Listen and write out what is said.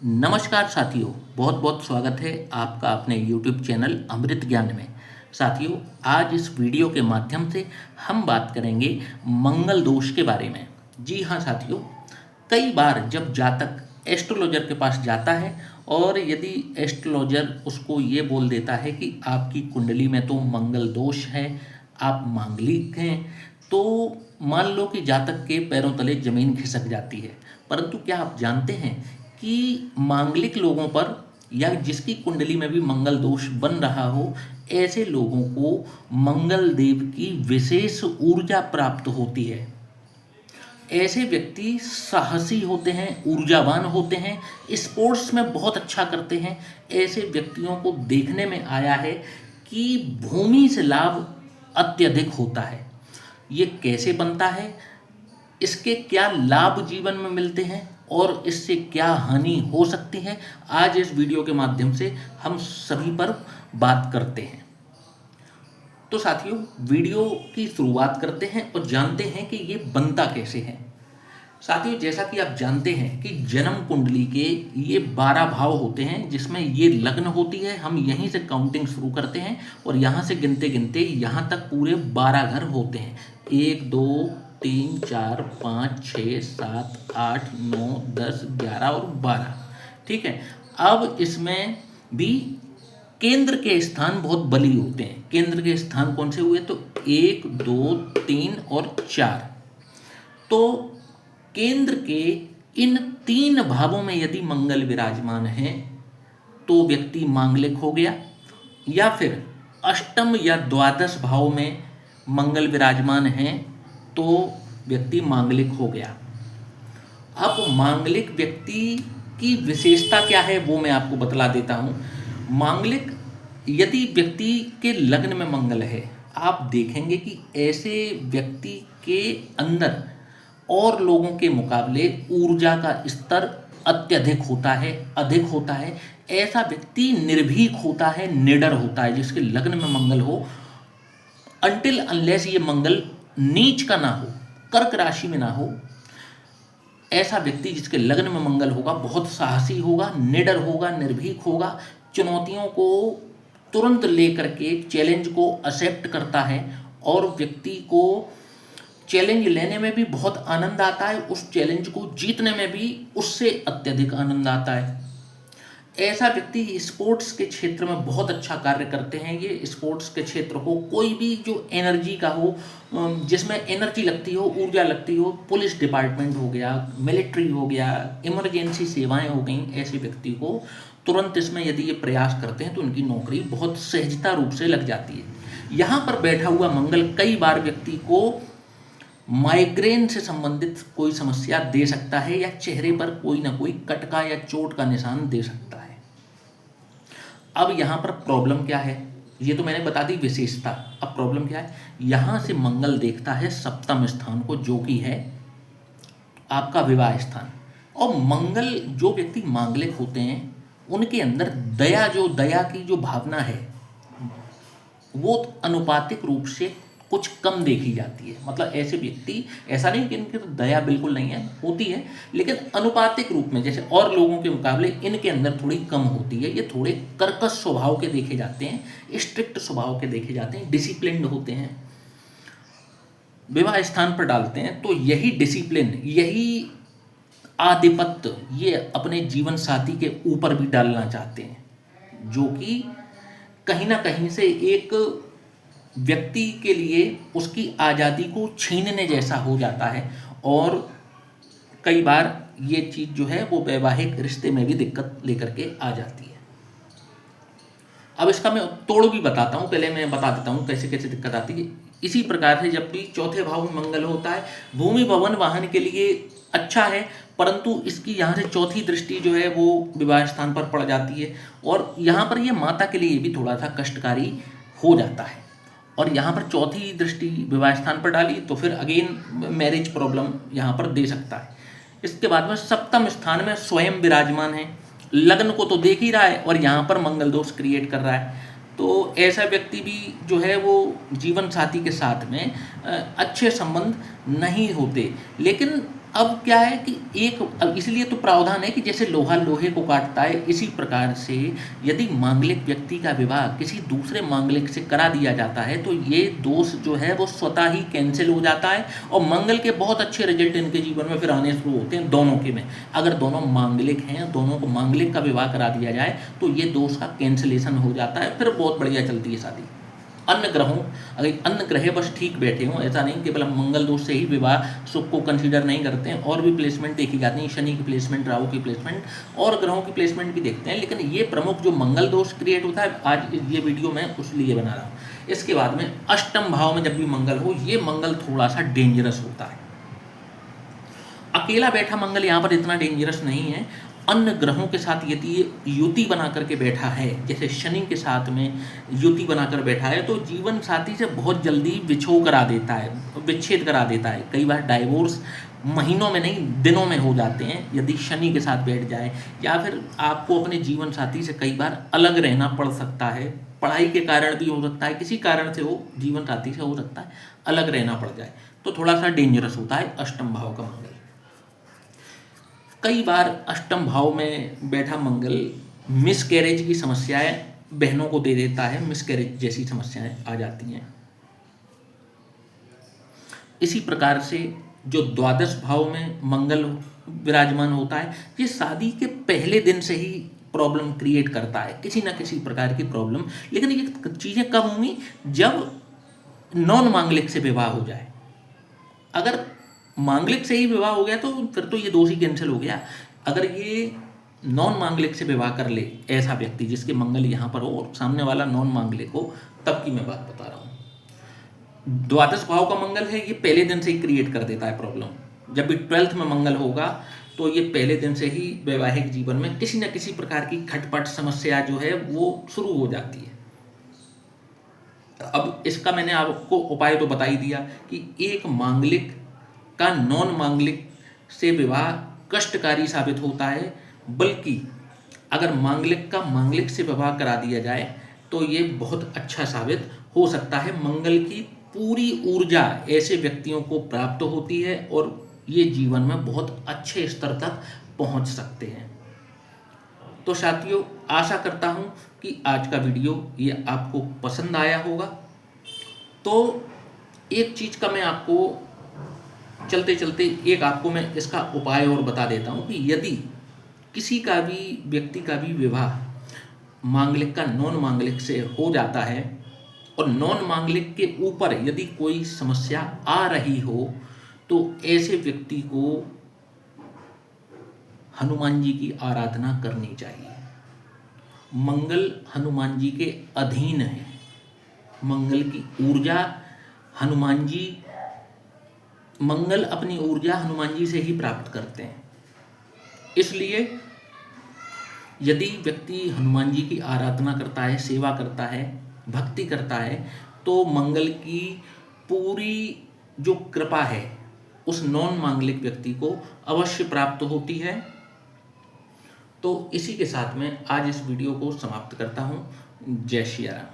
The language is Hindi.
नमस्कार साथियों, बहुत बहुत स्वागत है आपका अपने YouTube चैनल अमृत ज्ञान में। साथियों, आज इस वीडियो के माध्यम से हम बात करेंगे मंगल दोष के बारे में। जी हाँ साथियों, कई बार जब जातक एस्ट्रोलॉजर के पास जाता है और यदि एस्ट्रोलॉजर उसको ये बोल देता है कि आपकी कुंडली में तो मंगल दोष है, आप मांगलिक हैं, तो मान लो कि जातक के पैरों तले जमीन खिसक जाती है। परंतु क्या आप जानते हैं कि मांगलिक लोगों पर या जिसकी कुंडली में भी मंगल दोष बन रहा हो, ऐसे लोगों को मंगल देव की विशेष ऊर्जा प्राप्त होती है। ऐसे व्यक्ति साहसी होते हैं, ऊर्जावान होते हैं, स्पोर्ट्स में बहुत अच्छा करते हैं। ऐसे व्यक्तियों को देखने में आया है कि भूमि से लाभ अत्यधिक होता है। ये कैसे बनता है, इसके क्या लाभ जीवन में मिलते हैं और इससे क्या हानि हो सकती है, आज इस वीडियो के माध्यम से हम सभी पर बात करते हैं। तो साथियों, वीडियो की शुरुआत करते हैं और जानते हैं कि ये बनता कैसे है। साथियों, जैसा कि आप जानते हैं कि जन्म कुंडली के ये 12 भाव होते हैं, जिसमें ये लग्न होती है। हम यहीं से काउंटिंग शुरू करते हैं और यहाँ से गिनते गिनते यहाँ तक पूरे 12 घर होते हैं। 1 2 3 4 5 6 7 8 9 10 11 और 12। ठीक है। अब इसमें भी केंद्र के स्थान बहुत बली होते हैं। केंद्र के स्थान कौन से हुए, तो 1 2 3 और 4। तो केंद्र के इन 3 भावों में यदि मंगल विराजमान है तो व्यक्ति मांगलिक हो गया, या फिर अष्टम या द्वादश भाव में मंगल विराजमान है तो व्यक्ति मांगलिक हो गया। अब मांगलिक व्यक्ति की विशेषता क्या है वो मैं आपको बतला देता हूँ। मांगलिक यदि व्यक्ति के लग्न में मंगल है, आप देखेंगे कि ऐसे व्यक्ति के अंदर और लोगों के मुकाबले ऊर्जा का स्तर अत्यधिक होता है, अधिक होता है। ऐसा व्यक्ति निर्भीक होता है, निडर होता है, जिसके लग्न में मंगल हो, अनटिल अनलेस ये मंगल नीच का ना हो, कर्क राशि में ना हो। ऐसा व्यक्ति जिसके लग्न में मंगल होगा बहुत साहसी होगा, निडर होगा, निर्भीक होगा, चुनौतियों को तुरंत लेकर के चैलेंज को एक्सेप्ट करता है और व्यक्ति को चैलेंज लेने में भी बहुत आनंद आता है, उस चैलेंज को जीतने में भी उससे अत्यधिक आनंद आता है। ऐसा व्यक्ति स्पोर्ट्स के क्षेत्र में बहुत अच्छा कार्य करते हैं। ये स्पोर्ट्स के क्षेत्र को कोई भी जो एनर्जी का हो, जिसमें एनर्जी लगती हो, ऊर्जा लगती हो, पुलिस डिपार्टमेंट हो गया, मिलिट्री हो गया, इमरजेंसी सेवाएं हो गई, ऐसे व्यक्ति को तुरंत इसमें यदि ये प्रयास करते हैं तो उनकी नौकरी बहुत सहजता रूप से लग जाती है। यहाँ पर बैठा हुआ मंगल कई बार व्यक्ति को माइग्रेन से संबंधित कोई समस्या दे सकता है या चेहरे पर कोई ना कोई कटका या चोट का निशान दे सकता है। अब यहाँ पर प्रॉब्लम क्या है, ये तो मैंने बता दी विशेषता। अब प्रॉब्लम क्या है, यहाँ से मंगल देखता है सप्तम स्थान को, जो कि है आपका विवाह स्थान। और मंगल, जो व्यक्ति मांगलिक होते हैं उनके अंदर दया की जो भावना है वो अनुपातिक रूप से कुछ कम देखी जाती है। मतलब ऐसे व्यक्ति, ऐसा नहीं कि इनकी तो दया बिल्कुल नहीं है, होती है, लेकिन अनुपातिक रूप में, जैसे और लोगों के मुकाबले इनके अंदर थोड़ी कम होती है। ये थोड़े कर्कश स्वभाव के देखे जाते हैं, स्ट्रिक्ट स्वभाव के देखे जाते हैं, डिसिप्लिन्ड होते हैं। विवाह स्थान पर डालते हैं तो यही डिसिप्लिन, यही आधिपत्य ये अपने जीवन साथी के ऊपर भी डालना चाहते हैं, जो कि कहीं ना कहीं से एक व्यक्ति के लिए उसकी आज़ादी को छीनने जैसा हो जाता है। और कई बार ये चीज़ जो है वो वैवाहिक रिश्ते में भी दिक्कत लेकर के आ जाती है। अब इसका मैं तोड़ भी बताता हूँ, पहले मैं बता देता हूँ कैसे कैसे दिक्कत आती है। इसी प्रकार से जब भी चौथे भाव में मंगल होता है, भूमि भवन वाहन के लिए अच्छा है, परंतु इसकी यहाँ से चौथी दृष्टि जो है वो विवाह स्थान पर पड़ जाती है और यहाँ पर ये माता के लिए भी थोड़ा सा कष्टकारी हो जाता है। और यहाँ पर चौथी दृष्टि विवाह स्थान पर डाली तो फिर अगेन मैरिज प्रॉब्लम यहाँ पर दे सकता है। इसके बाद में सप्तम स्थान में स्वयं विराजमान है, लग्न को तो देख ही रहा है और यहाँ पर मंगल दोष क्रिएट कर रहा है। तो ऐसा व्यक्ति भी जो है वो जीवन साथी के साथ में अच्छे संबंध नहीं होते। लेकिन अब क्या है कि अब इसलिए तो प्रावधान है कि जैसे लोहा लोहे को काटता है, इसी प्रकार से यदि मांगलिक व्यक्ति का विवाह किसी दूसरे मांगलिक से करा दिया जाता है तो ये दोष जो है वो स्वतः ही कैंसिल हो जाता है और मंगल के बहुत अच्छे रिजल्ट इनके जीवन में फिर आने शुरू होते हैं दोनों के में। अगर दोनों मांगलिक हैं, दोनों को मांगलिक का विवाह करा दिया जाए तो ये दोष का कैंसिलेशन हो जाता है, फिर बहुत बढ़िया चलती है शादी। अन्य ग्रहों, अगर अन्य ग्रह बस ठीक बैठे हों, ऐसा नहीं केवल हम मंगल दोष से ही विवाह सुख को कंसीडर नहीं करते हैं, और भी प्लेसमेंट देखी जाती है, शनि की प्लेसमेंट, राहु की प्लेसमेंट और ग्रहों की प्लेसमेंट भी देखते हैं, लेकिन ये प्रमुख जो मंगल दोष क्रिएट होता है, आज ये वीडियो मैं उस लिए बना रहा हूँ। इसके बाद में अष्टम भाव में जब भी मंगल हो, ये मंगल थोड़ा सा डेंजरस होता है। अकेला बैठा मंगल यहाँ पर इतना डेंजरस नहीं है, अन्य ग्रहों के साथ यदि ये युति बना करके बैठा है, जैसे शनि के साथ में युति बनाकर बैठा है, तो जीवन साथी से बहुत जल्दी विछोह करा देता है, विच्छेद करा देता है। कई बार डाइवोर्स महीनों में नहीं दिनों में हो जाते हैं यदि शनि के साथ बैठ जाए, या फिर आपको अपने जीवन साथी से कई बार अलग रहना पड़ सकता है, पढ़ाई के कारण भी हो सकता है, किसी कारण से वो जीवन साथी से हो सकता है अलग रहना पड़ जाए, तो थोड़ा सा डेंजरस होता है अष्टम भाव का मंगल। कई बार अष्टम भाव में बैठा मंगल मिसकैरेज की समस्याएं बहनों को दे देता है, मिसकैरेज जैसी समस्याएं आ जाती हैं। इसी प्रकार से जो द्वादश भाव में मंगल विराजमान होता है, ये शादी के पहले दिन से ही प्रॉब्लम क्रिएट करता है, किसी ना किसी प्रकार की प्रॉब्लम। लेकिन ये चीज़ें कब होंगी? जब नॉन मांगलिक से विवाह हो जाए। अगर मांगलिक से ही विवाह हो गया तो फिर तो ये दोष ही कैंसिल हो गया। अगर ये नॉन मांगलिक से विवाह कर ले ऐसा व्यक्ति जिसके मंगल यहाँ पर हो और सामने वाला नॉन मांगलिक हो, तब की मैं बात बता रहा हूँ। द्वादश भाव का मंगल है, ये पहले दिन से ही क्रिएट कर देता है प्रॉब्लम। जब भी 12th में मंगल होगा तो ये पहले दिन से ही वैवाहिक जीवन में किसी न किसी प्रकार की खटपट समस्या जो है वो शुरू हो जाती है। अब इसका मैंने आपको उपाय तो बता ही दिया कि एक मांगलिक का नॉन मांगलिक से विवाह कष्टकारी साबित होता है, बल्कि अगर मांगलिक का मांगलिक से विवाह करा दिया जाए तो ये बहुत अच्छा साबित हो सकता है। मंगल की पूरी ऊर्जा ऐसे व्यक्तियों को प्राप्त होती है और ये जीवन में बहुत अच्छे स्तर तक पहुंच सकते हैं। तो साथियों, आशा करता हूं कि आज का वीडियो ये आपको पसंद आया होगा। तो एक चीज़ का मैं आपको चलते चलते एक आपको मैं इसका उपाय और बता देता हूँ कि यदि किसी का भी व्यक्ति का भी विवाह मांगलिक का नॉन मांगलिक से हो जाता है और नॉन मांगलिक के ऊपर यदि कोई समस्या आ रही हो, तो ऐसे व्यक्ति को हनुमान जी की आराधना करनी चाहिए। मंगल हनुमान जी के अधीन है, मंगल की ऊर्जा हनुमान जी, मंगल अपनी ऊर्जा हनुमान जी से ही प्राप्त करते हैं। इसलिए यदि व्यक्ति हनुमान जी की आराधना करता है, सेवा करता है, भक्ति करता है, तो मंगल की पूरी जो कृपा है उस नॉन मांगलिक व्यक्ति को अवश्य प्राप्त होती है। तो इसी के साथ में आज इस वीडियो को समाप्त करता हूँ। जय श्री राम।